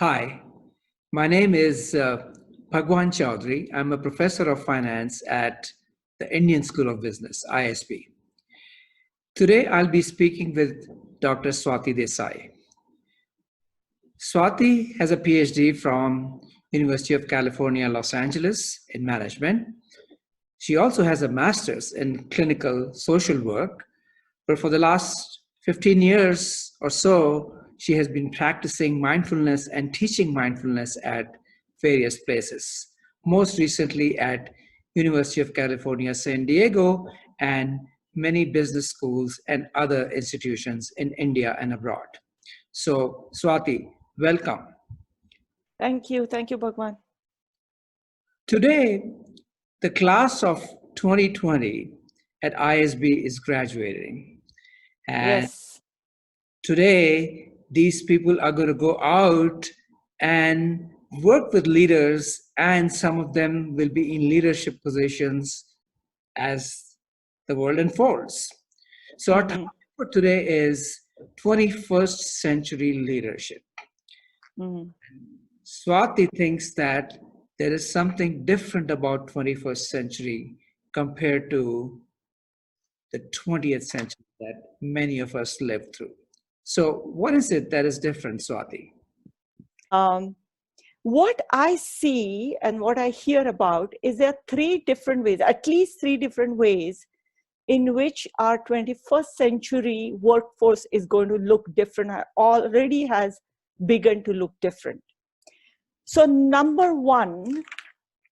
Hi, my name is Bhagwan Chowdhry. I'm a professor of finance at the Indian School of Business, ISB. Today, I'll be speaking with Dr. Swati Desai. Swati has a PhD from University of California, Los Angeles in management. She also has a master's in clinical social work, but for the last 15 years or so, she has been practicing mindfulness and teaching mindfulness at various places, most recently at University of California, San Diego, and many business schools and other institutions in India and abroad. So, Swati, welcome. Thank you. Thank you, Bhagwan. Today, the class of 2020 at ISB is graduating. And Yes. today, these people are going to go out and work with leaders, and some of them will be in leadership positions as the world unfolds. So, our topic for today is 21st century leadership. Swati thinks that there is something different about 21st century compared to the 20th century that many of us lived through. So what is it that is different, Swati? What I see and what I hear about is there are three different ways, at least three different ways in which our 21st century workforce is going to look different, already has begun to look different. So number one,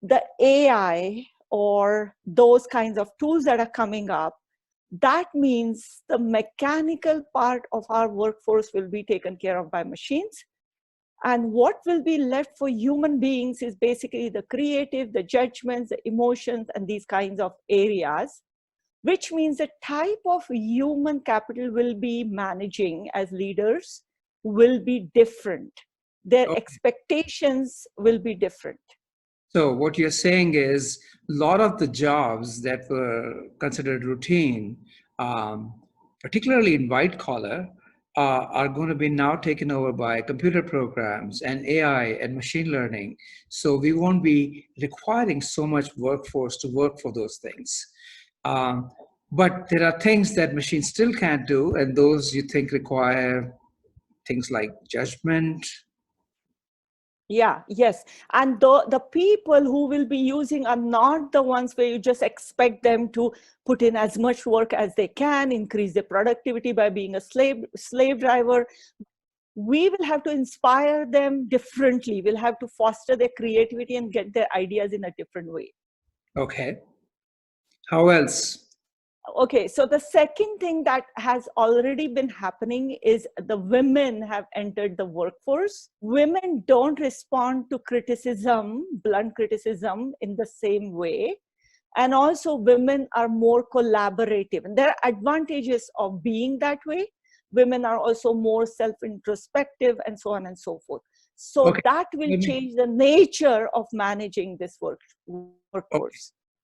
the AI or those kinds of tools that are coming up, that means the mechanical part of our workforce will be taken care of by machines. And what will be left for human beings is basically the creative, the judgments, the emotions, and these kinds of areas, which means the type of human capital will be managing as leaders will be different. Their expectations will be different. So what you're saying is a lot of the jobs that were considered routine, particularly in white collar, are going to be now taken over by computer programs and AI and machine learning. So we won't be requiring so much workforce to work for those things. But there are things that machines still can't do, and those you think require things like judgment. Yeah, yes. And the people who will be using are not the ones where you just expect them to put in as much work as they can, increase their productivity by being a slave driver. We will have to inspire them differently. We'll have to foster their creativity and get their ideas in a different way. Okay. How else? Okay, so the second thing that has already been happening is the women have entered the workforce. Women don't respond to criticism, blunt criticism, in the same way. And also women are more collaborative. And there are advantages of being that way. Women are also more self-introspective and so on and so forth. So that will change the nature of managing this workforce. Okay.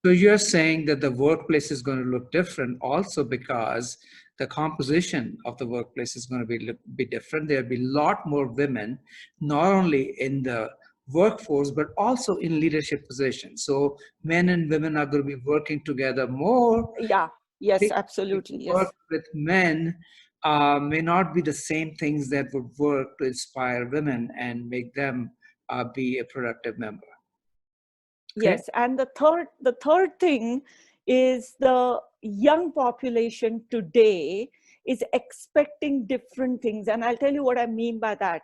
So you're saying that the workplace is going to look different also because the composition of the workplace is going to be different. There'll be a lot more women, not only in the workforce, but also in leadership positions. So men and women are going to be working together more. Yeah, yes, absolutely. Yes. Work with men may not be the same things that would work to inspire women and make them be a productive member. Okay. Yes, and the third thing is the young population today is expecting different things. And I'll tell you what I mean by that.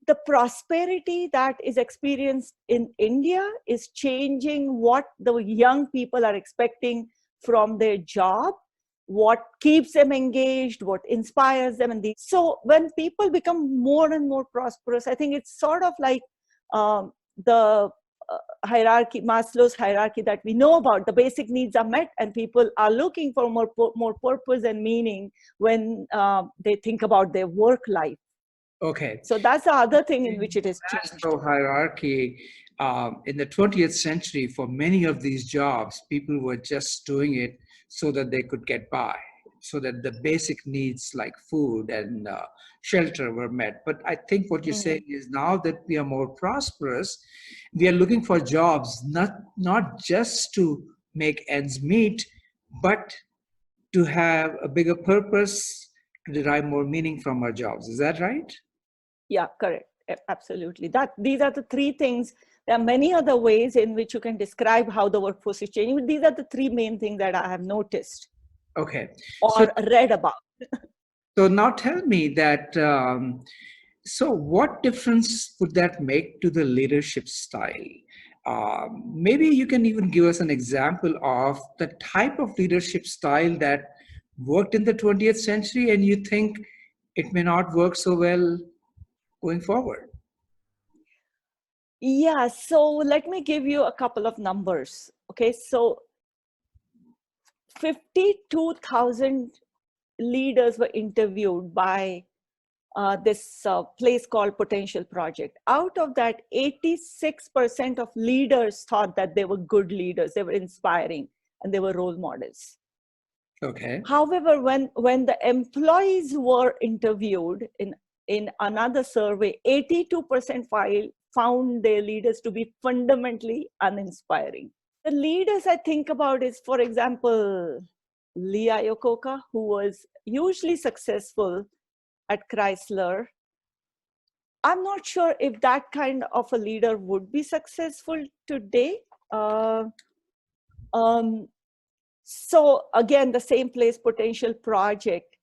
The prosperity that is experienced in India is changing what the young people are expecting from their job, what keeps them engaged, what inspires them. So when people become more and more prosperous, I think it's sort of like the hierarchy, Maslow's hierarchy that we know about. The basic needs are met and people are looking for more purpose and meaning when they think about their work life. Okay. So that's the other thing in which it is changed. Maslow hierarchy, in the 20th century, for many of these jobs, people were just doing it so that they could get by. so that the basic needs like food and shelter were met. But I think what you're saying is now that we are more prosperous, we are looking for jobs, not just to make ends meet, but to have a bigger purpose, to derive more meaning from our jobs. Is that right? Yeah, correct. Absolutely. These are the three things. There are many other ways in which you can describe how the workforce is changing, but these are the three main things that I have noticed Okay. or read about. So now tell me that, so what difference would that make to the leadership style? Maybe you can even give us an example of the type of leadership style that worked in the 20th century and you think it may not work so well going forward. Yeah, so let me give you a couple of numbers. Okay, so 52,000 leaders were interviewed by this place called Potential Project. Out of that, 86% of leaders thought that they were good leaders, they were inspiring, and they were role models. Okay. However, when the employees were interviewed in another survey, 82% found their leaders to be fundamentally uninspiring. The leaders I think about is, for example, Lee Iacocca, who was hugely successful at Chrysler. I'm not sure if that kind of a leader would be successful today. So again, the same place, Potential Project,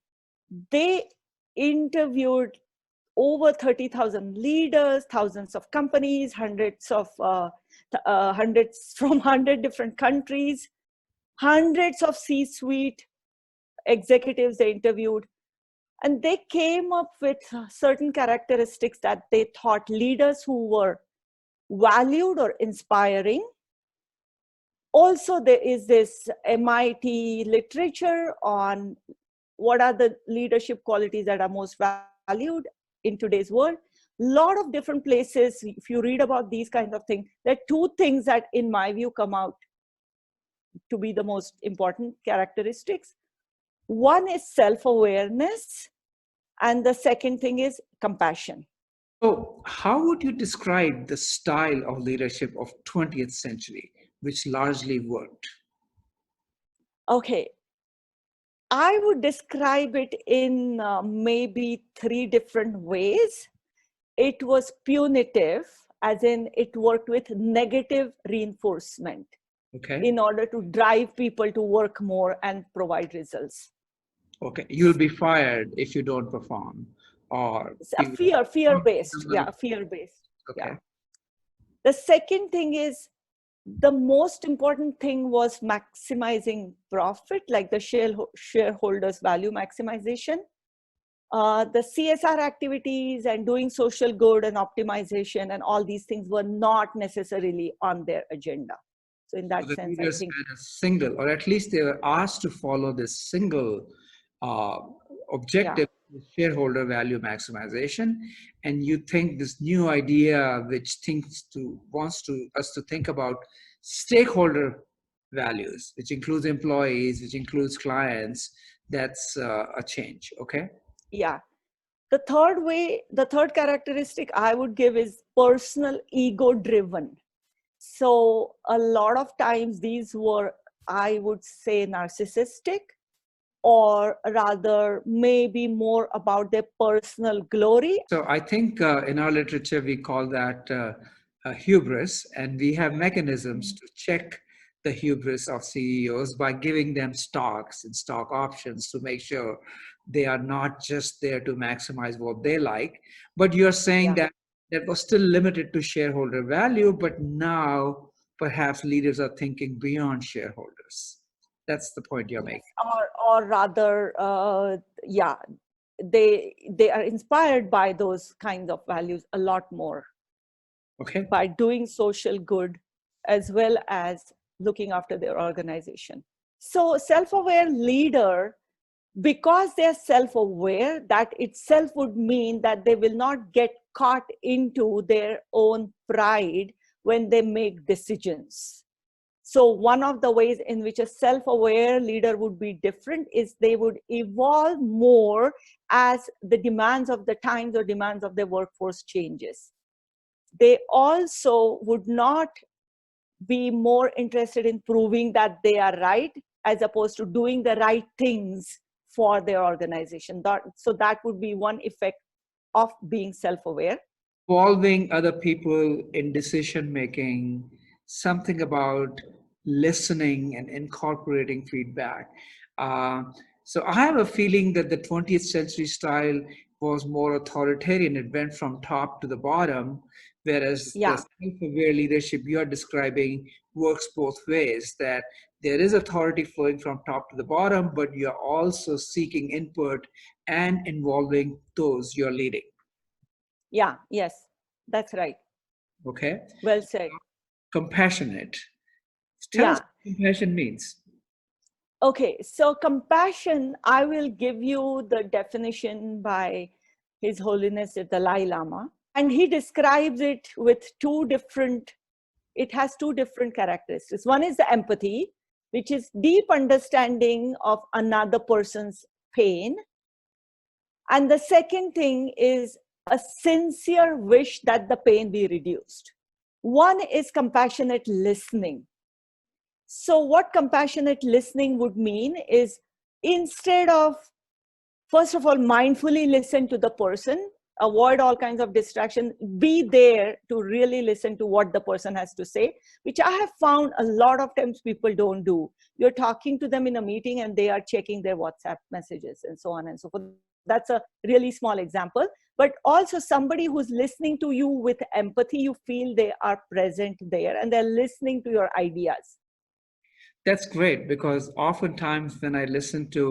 they interviewed over 30,000 leaders, thousands of companies, hundreds from 100 different countries, hundreds of C-suite executives they interviewed. And they came up with certain characteristics that they thought leaders who were valued or inspiring. Also, there is this MIT literature on what are the leadership qualities that are most valued in today's world. A lot of different places, if you read about these kinds of things, there are two things that, in my view, come out to be the most important characteristics. One is self-awareness, and the second thing is compassion. So how would you describe the style of leadership of 20th century, which largely worked? Okay, I would describe it in maybe three different ways. It was punitive, as in it worked with negative reinforcement in order to drive people to work more and provide results. Okay, you'll be fired if you don't perform, or Fear-based. Yeah, fear-based. Okay. Yeah. The second thing is, the most important thing was maximizing profit, like the shareholders value maximization. The CSR activities and doing social good and optimization and all these things were not necessarily on their agenda. So in that So the sense, I leaders think, had a single, or at least they were asked to follow this single uh, objective, shareholder value maximization. And you think this new idea, which wants us to think about stakeholder values, which includes employees, which includes clients, that's a change. Okay. yeah. The third characteristic I would give is personal ego driven. So a lot of times these were, I would say, narcissistic, or rather maybe more about their personal glory. So I think in our literature, we call that hubris, and we have mechanisms to check the hubris of CEOs by giving them stocks and stock options to make sure they are not just there to maximize what they like. But you're saying that that was still limited to shareholder value, but now perhaps leaders are thinking beyond shareholders. That's the point you're making. Or rather, they are inspired by those kinds of values a lot more. Okay. By doing social good as well as looking after their organization. So self-aware leader, because they're self-aware, that itself would mean that they will not get caught into their own pride when they make decisions. So one of the ways in which a self-aware leader would be different is they would evolve more as the demands of the times or demands of the workforce changes. They also would not be more interested in proving that they are right as opposed to doing the right things for their organization. So that would be one effect of being self-aware. Involving other people in decision making, something about listening and incorporating feedback. Uh, so I have a feeling that the 20th century style was more authoritarian. It went from top to the bottom, whereas the Yeah, self-aware leadership you are describing works both ways, that there is authority flowing from top to the bottom, but you're also seeking input and involving those you're leading. yeah, yes, that's right. Okay. Well said. Compassionate. Tell us Yeah. what compassion means. Okay, so compassion, I will give you the definition by His Holiness the Dalai Lama. And he describes it with it has two different characteristics. One is the empathy, which is deep understanding of another person's pain. And the second thing is a sincere wish that the pain be reduced. One is compassionate listening. So what compassionate listening would mean is, instead of, first of all, mindfully listen to the person, avoid all kinds of distraction, be there to really listen to what the person has to say, which I have found a lot of times people don't do. You're talking to them in a meeting and they are checking their WhatsApp messages and so on and so forth. That's a really small example. But also somebody who's listening to you with empathy, you feel they are present there and they're listening to your ideas. That's great, because oftentimes when I listen to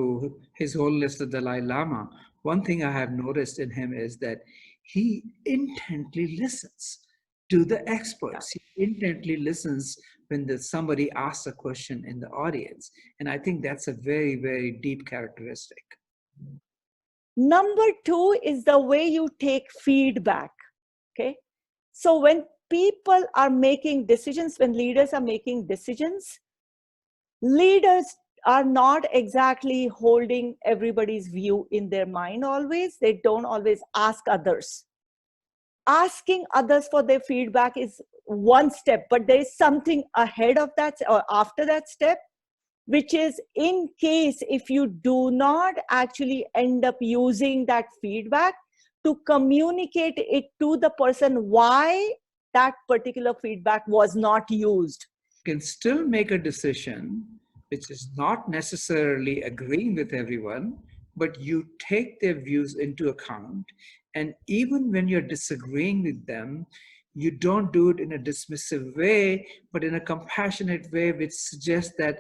His Holiness the Dalai Lama, one thing I have noticed in him is that he intently listens to the Yeah. experts. He intently listens when somebody asks a question in the audience. And I think that's a very, very deep characteristic. Number two is the way you take feedback. Okay. So when people are making decisions, when leaders are making decisions, leaders are not exactly holding everybody's view in their mind always. They don't always ask others. Asking others for their feedback is one step, but there is something ahead of that or after that step, which is, in case if you do not actually end up using that feedback, to communicate it to the person why that particular feedback was not used. Can still make a decision which is not necessarily agreeing with everyone, but you take their views into account. And even when you're disagreeing with them, you don't do it in a dismissive way, but in a compassionate way, which suggests that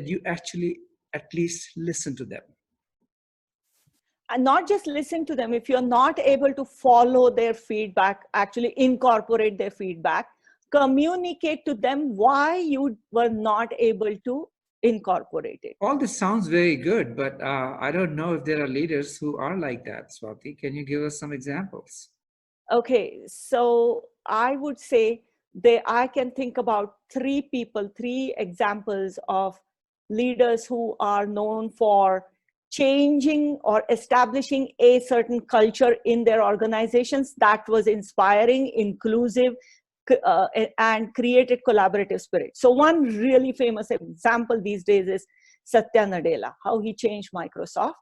you actually at least listen to them. And not just listen to them. If you're not able to follow their feedback, actually incorporate their feedback, communicate to them why you were not able to incorporate it. All this sounds very good, but I don't know if there are leaders who are like that. Swati, can you give us some examples? Okay, so I would say I can think about three examples of leaders who are known for changing or establishing a certain culture in their organizations that was inspiring, inclusive, and created collaborative spirit. So one really famous example these days is Satya Nadella, how he changed Microsoft.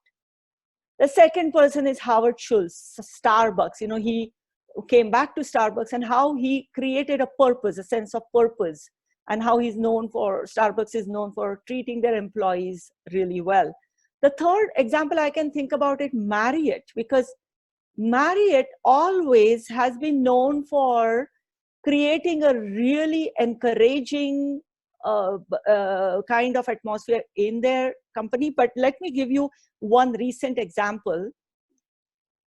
The second person is Howard Schultz, Starbucks. He came back to Starbucks and how he created a purpose, a sense of purpose, and how Starbucks is known for treating their employees really well. The third example I can think about it, Marriott, because Marriott always has been known for creating a really encouraging kind of atmosphere in their company. But let me give you one recent example.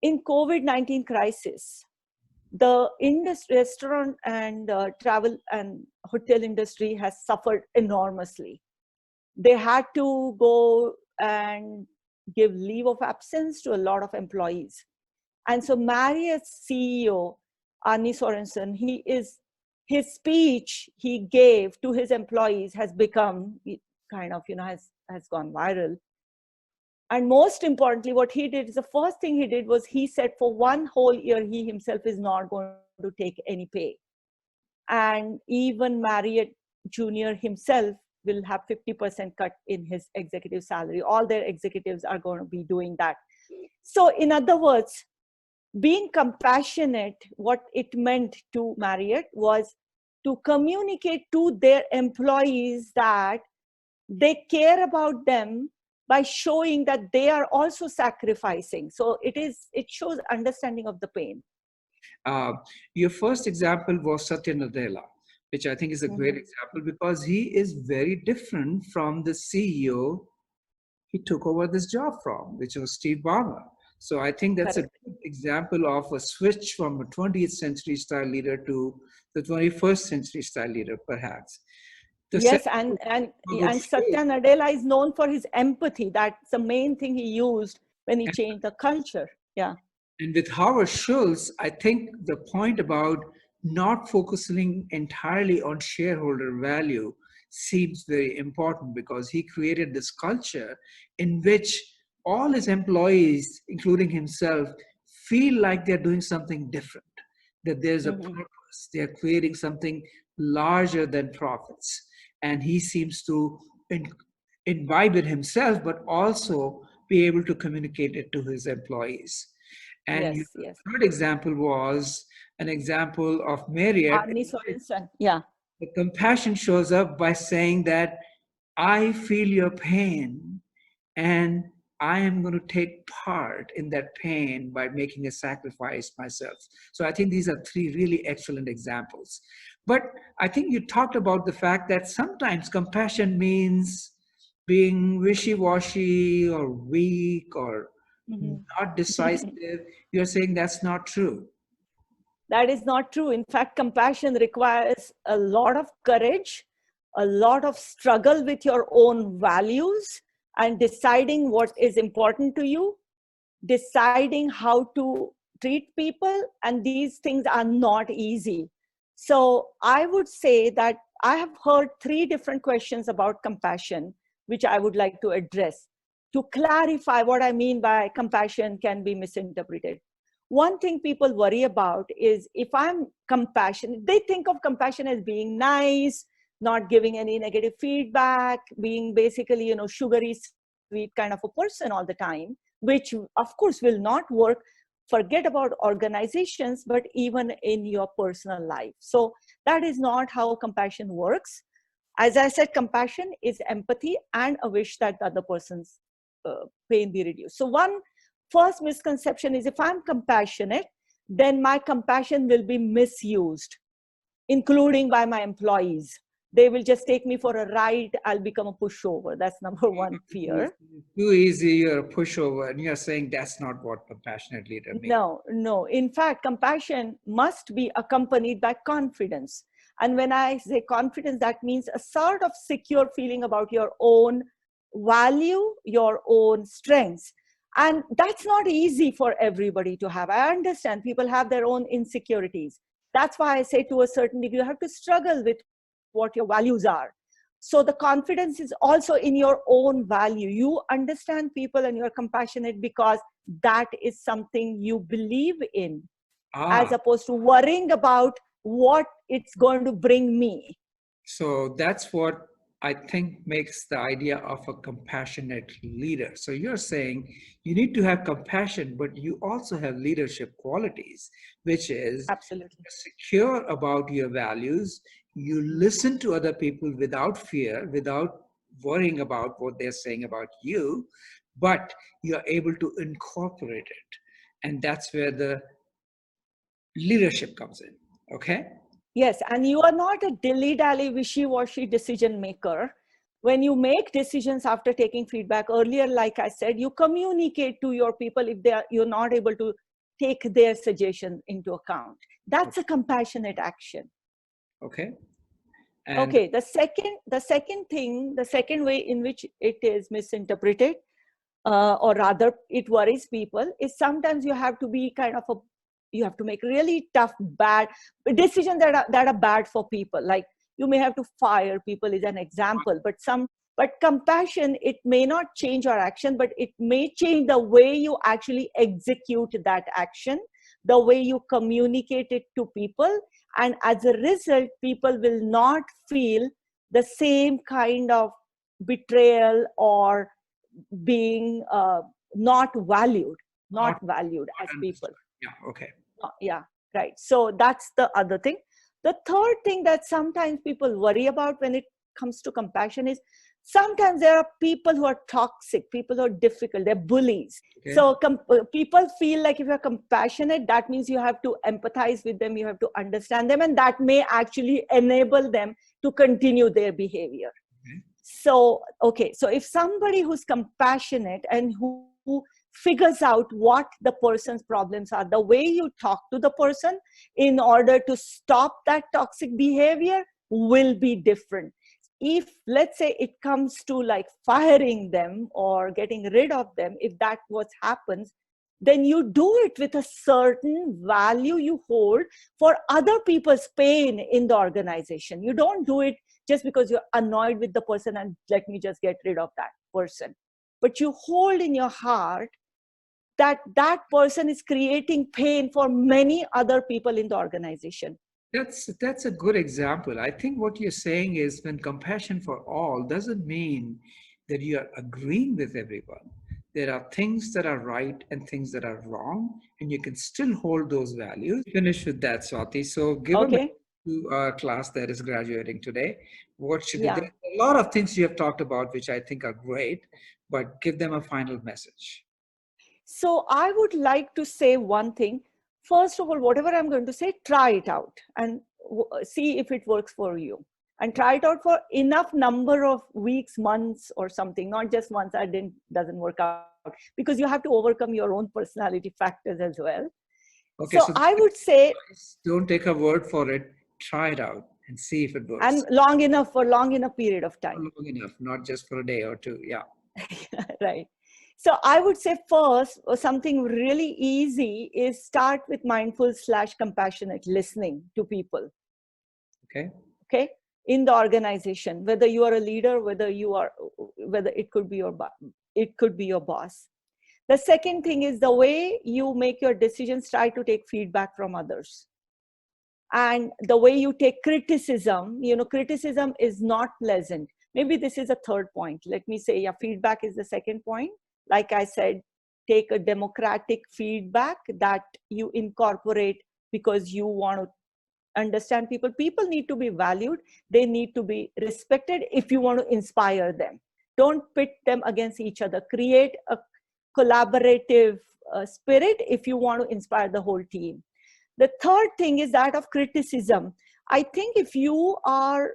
In COVID-19 crisis, the restaurant and travel and hotel industry has suffered enormously. They had to go and give leave of absence to a lot of employees. And so Marriott's CEO, Arne Sorensen, his speech he gave to his employees has become kind of, has gone viral. And most importantly, what he did is, the first thing he did was he said for one whole year, he himself is not going to take any pay. And even Marriott Jr. himself will have 50% cut in his executive salary. All their executives are going to be doing that. So in other words, being compassionate, what it meant to Marriott was to communicate to their employees that they care about them by showing that they are also sacrificing. So it shows understanding of the pain. Your first example was Satya Nadella, which I think is a great example because he is very different from the CEO he took over this job from, which was Steve Ballmer. So I think that's a good example of a switch from a 20th century style leader to the 21st century style leader, perhaps. Yes, and Satya Nadella is known for his empathy. That's the main thing he used when he changed the culture. Yeah. And with Howard Schultz, I think the point about not focusing entirely on shareholder value seems very important because he created this culture in which all his employees, including himself, feel like they're doing something different, that there's a purpose, they're creating something larger than profits. And he seems to imbibe it himself, but also be able to communicate it to his employees. And yes. your third example was an example of Marriott. Yeah. The compassion shows up by saying that I feel your pain and I am going to take part in that pain by making a sacrifice myself. So I think these are three really excellent examples. But I think you talked about the fact that sometimes compassion means being wishy-washy or weak or not decisive. You're saying that's not true. That is not true. In fact, compassion requires a lot of courage, a lot of struggle with your own values and deciding what is important to you, deciding how to treat people. And these things are not easy. So I would say that I have heard three different questions about compassion, which I would like to address to clarify what I mean by compassion can be misinterpreted. One thing people worry about is if I'm compassionate, they think of compassion as being nice, not giving any negative feedback, being basically, sugary, sweet kind of a person all the time, which of course will not work. Forget about organizations, but even in your personal life. So that is not how compassion works. As I said, compassion is empathy and a wish that the other person's pain be reduced. So one first misconception is if I'm compassionate, then my compassion will be misused, including by my employees. They will just take me for a ride. I'll become a pushover. That's number one fear. Too easy, you're a pushover. And you're saying that's not what compassionate leader means. No. In fact, compassion must be accompanied by confidence. And when I say confidence, that means a sort of secure feeling about your own value, your own strengths. And that's not easy for everybody to have. I understand people have their own insecurities. That's why I say to a certain degree, you have to struggle with what your values are. So the confidence is also in your own value. You understand people and you're compassionate because that is something you believe in, as opposed to worrying about what it's going to bring me. So that's what I think makes the idea of a compassionate leader. So you're saying you need to have compassion, but you also have leadership qualities, which is absolutely secure about your values. You listen to other people without fear, without worrying about what they're saying about you, but you're able to incorporate it. And that's where the leadership comes in. Okay? Yes, and you are not a dilly-dally, wishy-washy decision maker. When you make decisions after taking feedback earlier, like I said, you communicate to your people if you're not able to take their suggestion into account. That's a compassionate action. Okay. Okay, the second way in which it is misinterpreted, or rather it worries people, is sometimes you have to be kind of a you have to make really tough, bad decisions that are bad for people. Like you may have to fire people is an example, but compassion, it may not change your action, but it may change the way you actually execute that action, the way you communicate it to people. And as a result, people will not feel the same kind of betrayal or being not valued as people. Yeah, okay. Yeah, right. So that's the other thing. The third thing that sometimes people worry about when it comes to compassion is sometimes there are people who are toxic, people who are difficult, they're bullies. Okay. So people feel like if you're compassionate, that means you have to empathize with them, you have to understand them, and that may actually enable them to continue their behavior. Okay. So if somebody who's compassionate and who figures out what the person's problems are, the way you talk to the person in order to stop that toxic behavior will be different. If, let's say, it comes to like firing them or getting rid of them, if that what happens, then you do it with a certain value you hold for other people's pain in the organization. You don't do it just because you're annoyed with the person and let me just get rid of that person. But you hold in your heart that that person is creating pain for many other people in the organization. That's a good example. I think what you're saying is when compassion for all doesn't mean that you are agreeing with everyone. There are things that are right and things that are wrong, and you can still hold those values. Finish with that, Swati. So give a message to our class that is graduating today. What should There's a lot of things you have talked about, which I think are great, but give them a final message. So I would like to say one thing. First of all, whatever I'm going to say, try it out and see if it works for you. And try it out for enough number of weeks, months or something, not just once doesn't work out, because you have to overcome your own personality factors as well. Okay, so I would say, don't take a word for it, try it out and see if it works. And long enough period of time. Long enough, not just for a day or two. Yeah. Right. So I would say first, something really easy is start with mindful/compassionate listening to people. Okay. In the organization, whether you are a leader, whether it could be your boss. The second thing is the way you make your decisions, try to take feedback from others. And the way you take criticism, criticism is not pleasant. Maybe this is a third point. Let me say, feedback is the second point. Like I said, take a democratic feedback that you incorporate because you want to understand people. People need to be valued. They need to be respected if you want to inspire them. Don't pit them against each other. Create a collaborative spirit if you want to inspire the whole team. The third thing is that of criticism. I think if you are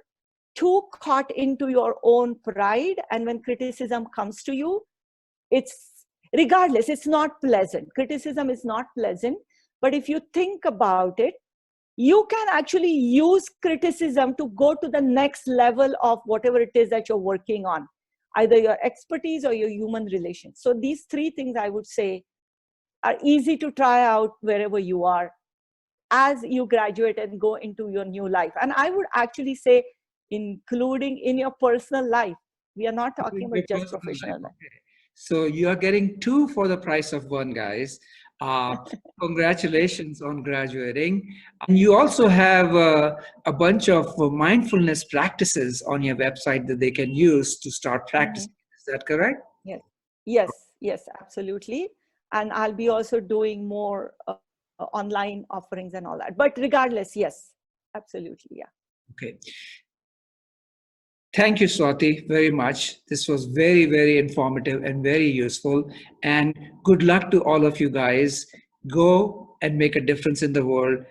too caught into your own pride and when criticism comes to you, it's not pleasant. Criticism is not pleasant. But if you think about it, you can actually use criticism to go to the next level of whatever it is that you're working on, either your expertise or your human relations. So these three things I would say are easy to try out wherever you are as you graduate and go into your new life. And I would actually say, including in your personal life. We are not talking about just professional life. Okay. So you are getting 2 for the price of 1, guys. Congratulations on graduating. And you also have a bunch of mindfulness practices on your website that they can use to start practicing. Is that correct? Yes, absolutely. And I'll be also doing more online offerings and all that. But regardless, yes, absolutely, yeah. Okay. Thank you, Swati, very much. This was very, very informative and very useful. And good luck to all of you guys. Go and make a difference in the world